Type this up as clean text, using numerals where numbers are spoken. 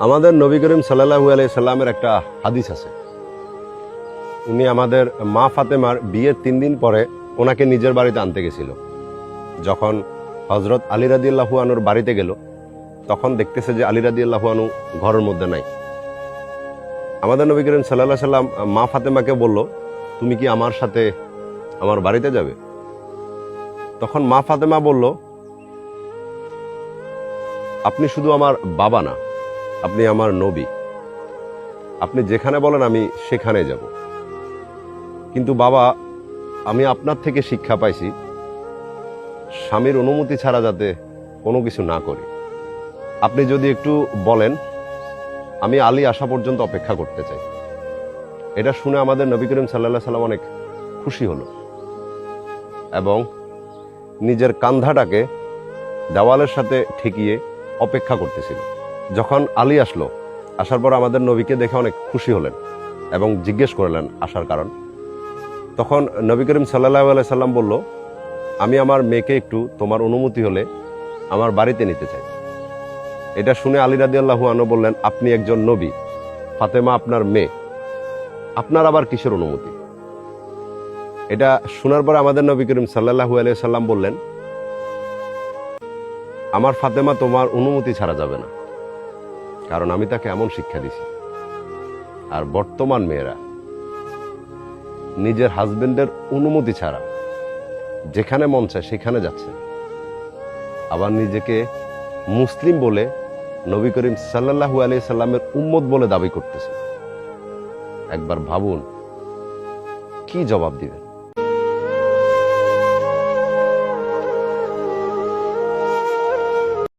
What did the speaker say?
আমাদের নবী করিম সাল্লাল্লাহু আলাইহি সাল্লামের একটা হাদিস আছে। উনি আমাদের মা ফাতেমার বিয়ের 3 দিন পরে ওনাকে নিজের বাড়িতে আনতে গেছিল। যখন হযরত আলী রাদিয়াল্লাহু আনহুর বাড়িতে গেল, তখন দেখতেছে যে আলী রাদিয়াল্লাহু আনহু ঘরের মধ্যে নাই। আমাদের নবী করিম সাল্লাল্লাহু আলাইহি সাল্লাম মা ফাতেমাকে বলল, তুমি কি আমার সাথে আমার বাড়িতে যাবে? তখন মা ফাতেমা বলল, আপনি শুধু আমার বাবা না, আপনি আমার নবী। আপনি যেখানে বলেন আমি সেখানে যাব। কিন্তু বাবা, আমি আপনার থেকে শিক্ষা পাইছি স্বামীর অনুমতি ছাড়া যাতে কোনো কিছু না করি। আপনি যদি একটু বলেন, আমি আলী আসা পর্যন্ত অপেক্ষা করতে চাই। এটা শুনে আমাদের নবী করিম সাল্লাল্লাহু আলাইহি সাল্লাম অনেক খুশি হলো এবং নিজের কাঁধাটাকে দেওয়ালের সাথে ঠেকিয়ে অপেক্ষা করতেছিল। যখন আলী আসলো, আসার পর আমাদের নবীকে দেখে অনেক খুশি হলেন এবং জিজ্ঞেস করলেন আসার কারণ। তখন নবী করিম সাল্লাল্লাহু আলাইহি সাল্লাম বলল, আমি আমার মেয়েকে একটু তোমার অনুমতি হলে আমার বাড়িতে নিতে চাই। এটা শুনে আলী রাদিয়াল্লাহু আনহু বললেন, আপনি একজন নবী, ফাতেমা আপনার মেয়ে, আপনার আবার কিসের অনুমতি? এটা শোনার পর আমাদের নবী করিম সাল্লাল্লাহু আলাইহি সাল্লাম বললেন, আমার ফাতেমা তোমার অনুমতি ছাড়া যাবে না, কারণ আমি তাকে এমন শিক্ষা দিছি। আর বর্তমান মেয়েরা নিজের হাজবেন্ডের অনুমতি ছাড়া যেখানে মন চায় সেখানে যাচ্ছে, আবার নিজেকে মুসলিম বলে নবী করিম সাল্লাল্লাহু আলাইহি সাল্লামের উম্মত বলে দাবি করতেছে। একবার ভাবুন কি জবাব দিবেন।